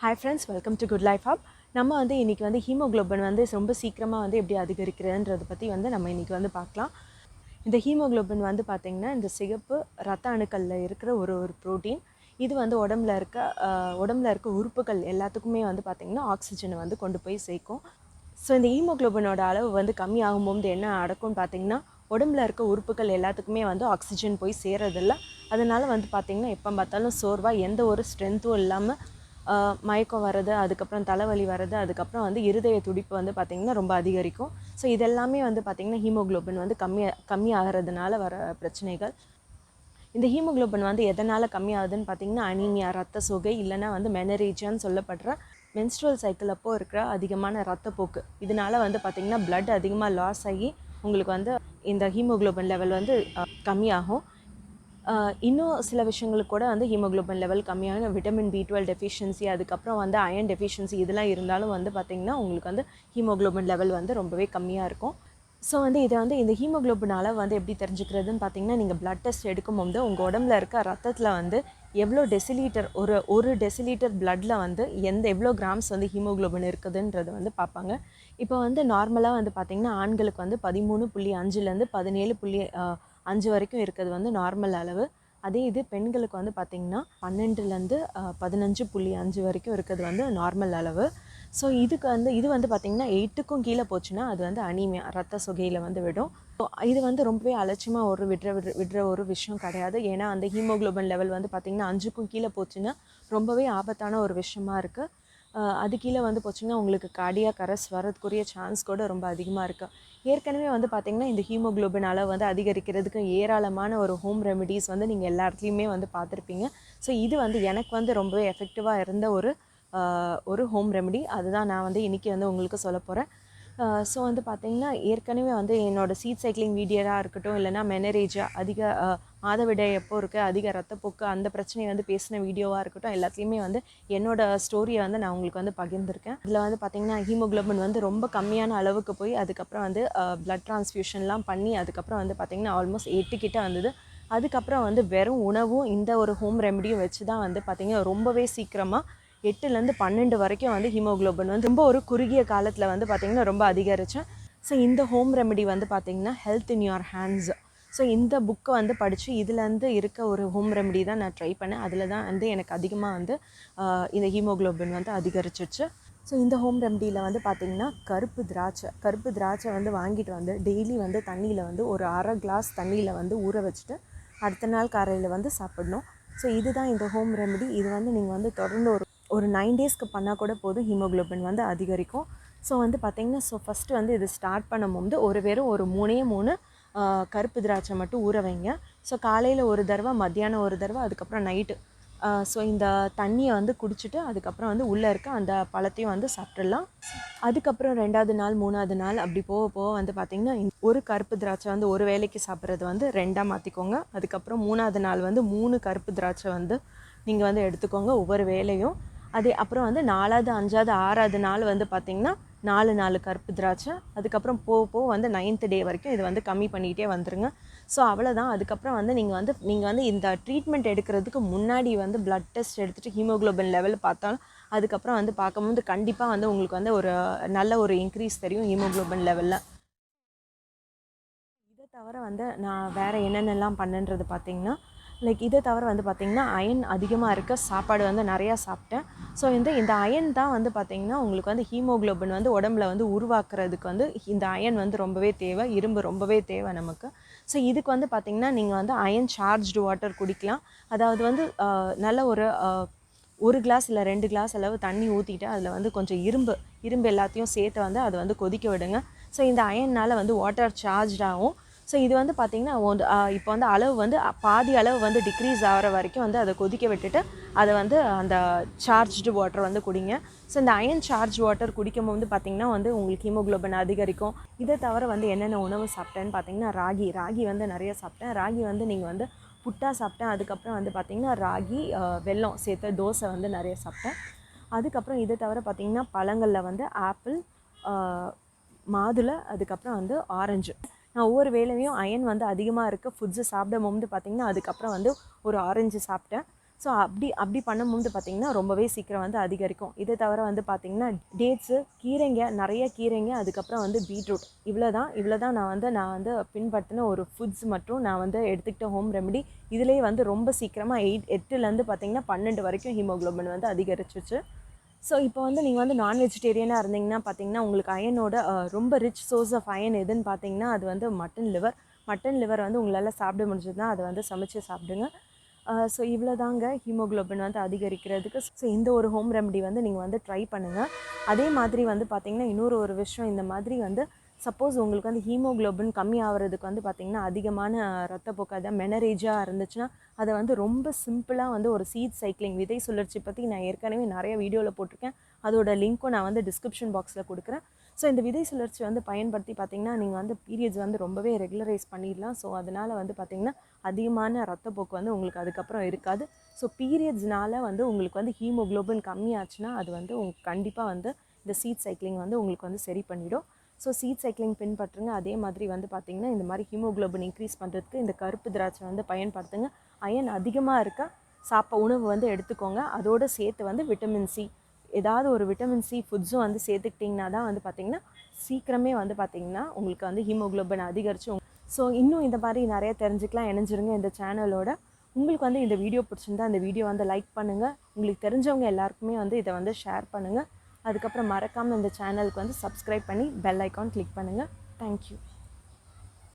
Hi friends, welcome to Good Life Hub. நம்ம வந்து இன்னைக்கு வந்து ஹீமோகுளோபின் வந்து ரொம்ப சீக்கிரமா வந்து எப்படி அதிகரிக்கிறதுன்றத பத்தி வந்து நம்ம இன்னைக்கு வந்து பார்க்கலாம். இந்த ஹீமோகுளோபின் வந்து பார்த்தீங்கன்னா இந்த சிகப்பு இரத்த அணுக்கள்ல இருக்கிற ஒரு புரோட்டீன். இது வந்து உடம்புல இருக்க உறுப்புகள் எல்லாத்துக்குமே வந்து பார்த்தீங்கன்னா ஆக்ஸிஜனை வந்து கொண்டு போய் சேர்க்கும். ஸோ இந்த ஹீமோகுளோபினோட அளவு வந்து கம்மியாகும்போது என்ன நடக்கும்னு பார்த்தீங்கன்னா உடம்புல இருக்க உறுப்புகள் எல்லாத்துக்குமே வந்து ஆக்சிஜன் போய் சேரதில்லை. அதனால வந்து பார்த்தீங்கன்னா எப்போ பார்த்தாலும் சோர்வாக எந்த ஒரு ஸ்ட்ரென்த்தும் இல்லாமல் மயக்கம் வர்றது, அதுக்கப்புறம் தலைவலி வர்றது, அதுக்கப்புறம் வந்து இருதய துடிப்பு வந்து பார்த்திங்கன்னா ரொம்ப அதிகரிக்கும். ஸோ இதெல்லாமே வந்து பார்த்திங்கன்னா ஹீமோகுளோபின் வந்து கம்மியாகிறதுனால வர பிரச்சனைகள். இந்த ஹீமோகுளோபின் வந்து எதனால் கம்மியாகுதுன்னு பார்த்திங்கன்னா அனீமியா, ரத்த சோகை, இல்லைனா வந்து மெனரேஜியான்னு சொல்லப்படுற மென்ஸ்ட்ரல் சைக்கிள் அப்போது இருக்கிற அதிகமான ரத்தப்போக்கு, இதனால் வந்து பார்த்திங்கன்னா பிளட் அதிகமாக லாஸ் ஆகி உங்களுக்கு வந்து இந்த ஹீமோகுளோபின் லெவல் வந்து கம்மியாகும். இன்னும் சில விஷயங்களுக்கு கூட வந்து ஹீமோகுளோபின் லெவல் கம்மியான விட்டமின் B12 டெஃபிஷியன்சி, அதுக்கப்புறம் வந்து அயன் டெஃபிஷியன்சி இதெல்லாம் இருந்தாலும் வந்து பார்த்திங்கன்னா உங்களுக்கு வந்து ஹீமோகுளோபின் லெவல் வந்து ரொம்பவே கம்மியாக இருக்கும். ஸோ வந்து இதை வந்து இந்த ஹீமோகுளோபின் அளவு வந்து எப்படி தெரிஞ்சுக்கிறதுன்னு பார்த்தீங்கன்னா நீங்கள் பிளட் டெஸ்ட் எடுக்கும்போது உங்கள் உடம்புல இருக்க ரத்தத்தில் வந்து எவ்வளோ டெசிலீட்டர் ஒரு டெசிலீட்டர் பிளட்டில் வந்து எவ்வளோ கிராம்ஸ் வந்து ஹீமோகுளோபின் இருக்குதுன்றது வந்து பார்ப்பாங்க. இப்போ வந்து நார்மலாக வந்து பார்த்திங்கன்னா ஆண்களுக்கு வந்து 13.5லேருந்து 17.5 வரைக்கும் இருக்கிறது வந்து நார்மல் அளவு. அதே இது பெண்களுக்கு வந்து பார்த்திங்கன்னா 12லேருந்து 15.5 வரைக்கும் இருக்கிறது வந்து நார்மல் அளவு. ஸோ இது வந்து பார்த்திங்கன்னா 8க்கும் கீழே போச்சுன்னா அது வந்து அனீமியா, ரத்த சொகையில் வந்து விடும். ஸோ இது வந்து ரொம்பவே அலட்சியமாக விடுற ஒரு விஷயம் கிடையாது. ஏன்னா அந்த ஹீமோகுளோபின் லெவல் வந்து பார்த்திங்கன்னா 5க்கும் கீழே போச்சுன்னா ரொம்பவே ஆபத்தான ஒரு விஷயமா இருக்குது. அது கீழே வந்து போச்சுன்னா உங்களுக்கு கார்டியாக் அரெஸ்ட் வரதுக்குரிய சான்ஸ் கூட ரொம்ப அதிகமாக இருக்குது. ஏற்கனவே வந்து பார்த்திங்கன்னா இந்த ஹீமோகுளோபின் அளவு வந்து அதிகரிக்கிறதுக்கு ஏராளமான ஒரு ஹோம் ரெமெடிஸ் வந்து நீங்கள் எல்லா இடத்துலையுமே வந்து பார்த்துருப்பீங்க. ஸோ இது வந்து எனக்கு வந்து ரொம்பவே எஃபெக்டிவாக இருந்த ஒரு ஹோம் ரெமெடி. அதுதான் நான் வந்து இன்றைக்கி வந்து உங்களுக்கு சொல்ல போகிறேன். ஸோ வந்து பார்த்திங்கன்னா ஏற்கனவே வந்து என்னோடய சீட் சைக்கிளிங் வீடியோவாக இருக்கட்டும், இல்லைனா மெனரேஜா அதிக மாதவிடாய் எப்போ இருக்குது, அதிக ரத்தப்போக்கு, அந்த பிரச்சனையை வந்து பேசின வீடியோவாக இருக்கட்டும், எல்லாத்துலேயுமே வந்து என்னோடய ஸ்டோரியை வந்து நான் உங்களுக்கு வந்து பகிர்ந்திருக்கேன். இதில் வந்து பார்த்திங்கன்னா ஹீமோகுளோபின் வந்து ரொம்ப கம்மியான அளவுக்கு போய் அதுக்கப்புறம் வந்து பிளட் ட்ரான்ஸ்ஃபியூஷன்லாம் பண்ணி அதுக்கப்புறம் வந்து பார்த்திங்கன்னா ஆல்மோஸ்ட் 8 கிட்ட வந்தது. அதுக்கப்புறம் வந்து வெறும் உணவும் இந்த ஒரு ஹோம் ரெமெடியும் வச்சு தான் வந்து பார்த்திங்கன்னா ரொம்பவே சீக்கிரமாக 8லேருந்து 12 வரைக்கும் வந்து ஹீமோகுளோபின் வந்து ரொம்ப ஒரு குறுகிய காலத்தில் வந்து பார்த்திங்கன்னா ரொம்ப அதிகரித்தேன். ஸோ இந்த ஹோம் ரெமெடி வந்து பார்த்திங்கன்னா health in your hands. So இந்த புக்கை வந்து படித்து இதுலேருந்து இருக்க ஒரு ஹோம் ரெமெடி தான் நான் ட்ரை பண்ணேன். அதில் தான் வந்து எனக்கு அதிகமாக வந்து இந்த ஹீமோகுளோபின் வந்து அதிகரிச்சிச்சு. ஸோ இந்த ஹோம் ரெமெடியில் வந்து பார்த்திங்கன்னா கருப்பு திராட்சை வந்து வாங்கிட்டு வந்து டெய்லி வந்து தண்ணியில் வந்து ஒரு அரை கிளாஸ் தண்ணியில் வந்து ஊற வச்சுட்டு அடுத்த நாள் காலையில் வந்து சாப்பிடணும். ஸோ இதுதான் இந்த ஹோம் ரெமெடி. இது வந்து நீங்கள் வந்து தொடர்ந்து ஒரு 9 டேஸ்க்கு பண்ணால் கூட போதும், ஹீமோகுளோபின் வந்து அதிகரிக்கும். ஸோ வந்து பார்த்திங்கன்னா ஃபஸ்ட்டு வந்து இது ஸ்டார்ட் பண்ணும்போது வெறும் ஒரு 3 கருப்பு திராட்சை மட்டும் ஊற வைங்க. ஸோ காலையில் ஒரு தடவை, மத்தியானம் ஒரு தடவை, அதுக்கப்புறம் நைட்டு. ஸோ இந்த தண்ணியை வந்து குடிச்சிட்டு அதுக்கப்புறம் வந்து உள்ளே இருக்க அந்த பழத்தையும் வந்து சாப்பிட்றலாம். அதுக்கப்புறம் 2வது நாள் 3வது நாள் அப்படி போக போக வந்து பார்த்திங்கன்னா ஒரு கருப்பு திராட்சை வந்து ஒரு வேளைக்கு சாப்பிட்றது வந்து 2ஆக மாற்றிக்கோங்க. அதுக்கப்புறம் 3வது நாள் வந்து 3 கருப்பு திராட்சை வந்து நீங்கள் வந்து எடுத்துக்கோங்க ஒவ்வொரு வேளையும். அப்புறம் வந்து 4வது 5வது 6வது நாள் வந்து பார்த்திங்கன்னா 4 கருப்பு திராட்சை. அதுக்கப்புறம் போக வந்து 9th டே வரைக்கும் இது வந்து கம்மி பண்ணிகிட்டே வந்துடுங்க. ஸோ அவ்வளோதான். அதுக்கப்புறம் வந்து நீங்கள் வந்து இந்த ட்ரீட்மெண்ட் எடுக்கிறதுக்கு முன்னாடி வந்து பிளட் டெஸ்ட் எடுத்துகிட்டு ஹீமோகுளோபின் லெவல் பார்த்தாலும் அதுக்கப்புறம் வந்து பார்க்கும்போது கண்டிப்பாக வந்து உங்களுக்கு வந்து ஒரு நல்ல ஒரு இன்க்ரீஸ் தெரியும் ஹீமோகுளோபின் லெவலில். இதை தவிர வந்து நான் வேறு என்னென்னலாம் பண்ணேன்றது பார்த்திங்கன்னா இதை தவிர வந்து பார்த்திங்கன்னா அயன் அதிகமாக இருக்க சாப்பாடு வந்து நிறையா சாப்பிட்டேன். ஸோ இந்த அயன் தான் வந்து பார்த்திங்கன்னா உங்களுக்கு வந்து ஹீமோகுளோபின் வந்து உடம்புல வந்து உருவாக்குறதுக்கு வந்து இந்த அயன் வந்து ரொம்பவே தேவை, இரும்பு ரொம்பவே தேவை நமக்கு. ஸோ இதுக்கு வந்து பார்த்திங்கன்னா நீங்கள் வந்து அயன் சார்ஜ்டு வாட்டர் குடிக்கலாம். அதாவது வந்து நல்ல ஒரு கிளாஸ் இல்லை 2 கிளாஸ் அளவு தண்ணி ஊற்றிட்டு அதில் வந்து கொஞ்சம் இரும்பு எல்லாத்தையும் சேர்த்து வந்து அதை வந்து கொதிக்க விடுங்க. ஸோ இந்த அயன்னால் வந்து வாட்டர் சார்ஜ் ஆகும். ஸோ இது வந்து பார்த்திங்கன்னா இப்போ வந்து அளவு வந்து பாதி அளவு வந்து டிக்ரீஸ் ஆகிற வரைக்கும் வந்து அதை கொதிக்க விட்டுட்டு அதை வந்து அந்த சார்ஜ்டு வாட்டர் வந்து குடிங்க. ஸோ இந்த அயன் சார்ஜ் வாட்டர் குடிக்கும் போது பார்த்திங்கன்னா வந்து உங்களுக்கு ஹீமோகுளோபின் அதிகரிக்கும். இதை தவிர வந்து என்னென்ன உணவு சாப்பிட்டேன்னு பார்த்திங்கன்னா ராகி வந்து நிறைய சாப்பிட்டேன். ராகி வந்து நீங்கள் வந்து புட்டாக சாப்பிட்டேன். அதுக்கப்புறம் வந்து பார்த்திங்கன்னா ராகி வெல்லம் சேர்த்து தோசை வந்து நிறைய சாப்பிட்டேன். அதுக்கப்புறம் இதை தவிர பார்த்திங்கன்னா பழங்களில் வந்து ஆப்பிள், மாதுளை, அதுக்கப்புறம் வந்து ஆரஞ்சு. நான் ஒவ்வொரு வேளையும் அயன் வந்து அதிகமாக இருக்க ஃபுட்ஸு சாப்பிடும் போது பார்த்திங்கன்னா அதுக்கப்புறம் வந்து ஒரு ஆரஞ்சு சாப்பிட்டேன். ஸோ அப்படி பண்ணும்போது பார்த்திங்கன்னா ரொம்பவே சீக்கிரம் வந்து அதிகரிக்கும். இதை தவிர வந்து பார்த்திங்கன்னா டேட்ஸு, கீரைங்க, நிறைய கீரைங்க, அதுக்கப்புறம் வந்து பீட்ரூட், இவ்வளோ தான் நான் வந்து பின்பற்றின ஒரு ஃபுட்ஸ் மட்டும் நான் வந்து எடுத்துக்கிட்ட ஹோம் ரெமெடி. இதுலேயே வந்து ரொம்ப சீக்கிரமாக 8லேருந்து பார்த்திங்கன்னா 12 வரைக்கும் ஹீமோகுளோபின் வந்து அதிகரிச்சிச்சு. ஸோ இப்போ வந்து நீங்கள் வந்து நான் வெஜிடேரியனாக இருந்தீங்கன்னா பார்த்தீங்கன்னா உங்களுக்கு அயனோட ரொம்ப ரிச் சோர்ஸ் ஆஃப் அயன் எதுன்னு பார்த்தீங்கன்னா அது வந்து மட்டன் லிவர் வந்து உங்களால் சாப்பிட முடிஞ்சதுன்னா அதை வந்து சமைச்சு சாப்பிடுங்க. ஸோ இவ்வளோ தாங்க ஹீமோகுளோபின் வந்து அதிகரிக்கிறதுக்கு. ஸோ இந்த ஒரு ஹோம் ரெமெடி வந்து நீங்கள் வந்து ட்ரை பண்ணுங்கள். அதே மாதிரி வந்து பார்த்திங்கன்னா இன்னொரு ஒரு விஷயம், இந்த மாதிரி வந்து சப்போஸ் உங்களுக்கு வந்து ஹீமோகுளோபின் கம்மி ஆகிறதுக்கு வந்து பார்த்திங்கன்னா அதிகமான ரத்தப்போக்கு, அதாவது மெனரேஜாக இருந்துச்சுன்னா அதை வந்து ரொம்ப சிம்பிளாக வந்து ஒரு சீட் சைக்கிளிங், விதை சுழற்சி பற்றி நான் ஏற்கனவே நிறைய வீடியோவில் போட்டிருக்கேன். அதோட லிங்க்கும் நான் வந்து டிஸ்கிரிப்ஷன் பாக்ஸில் கொடுக்குறேன். ஸோ இந்த விதை சுழற்சி வந்து பயன்படுத்தி பார்த்திங்கன்னா நீங்கள் வந்து பீரியட்ஸ் வந்து ரொம்பவே ரெகுலரைஸ் பண்ணிடலாம். ஸோ அதனால் வந்து பார்த்திங்கன்னா அதிகமான ரத்தப்போக்கு வந்து உங்களுக்கு அதுக்கப்புறம் இருக்காது. ஸோ பீரியட்ஸ்னால் வந்து உங்களுக்கு வந்து ஹீமோகுளோபின் கம்மியாச்சுன்னா அது வந்து கண்டிப்பாக வந்து இந்த சீட் சைக்கிளிங் வந்து உங்களுக்கு வந்து சரி பண்ணிவிடும். ஸோ சீட் சைக்கிளிங் பின்பற்றுங்க. அதே மாதிரி வந்து பார்த்திங்கன்னா இந்த மாதிரி ஹீமோகுளோபின் இன்க்ரீஸ் பண்ணுறதுக்கு இந்த கருப்பு திராட்சை வந்து பயன்படுத்துங்க. அயன் அதிகமாக இருக்க உணவு வந்து எடுத்துக்கோங்க. அதோடு சேர்த்து வந்து விட்டமின் சி, ஏதாவது ஒரு விட்டமின் சி ஃபுட்ஸும் வந்து சேர்த்துக்கிட்டிங்கன்னா தான் வந்து பார்த்திங்கன்னா சீக்கிரமே வந்து பார்த்திங்கன்னா உங்களுக்கு வந்து ஹீமோகுளோபின் அதிகரிச்சு. ஸோ இன்னும் இந்த மாதிரி நிறைய தெரிஞ்சுக்கலாம். இணைஞ்சிருங்க இந்த சேனலோட. உங்களுக்கு வந்து இந்த வீடியோ பிடிச்சிருந்தா இந்த வீடியோ வந்து லைக் பண்ணுங்கள். உங்களுக்கு தெரிஞ்சவங்க எல்லாருக்குமே வந்து இதை வந்து ஷேர் பண்ணுங்கள். அதுக்கப்புறம் மறக்காமல் இந்த சேனலுக்கு வந்து சப்ஸ்கிரைப் பண்ணி பெல் ஐக்கான் கிளிக் பண்ணுங்கள். தேங்க்யூ.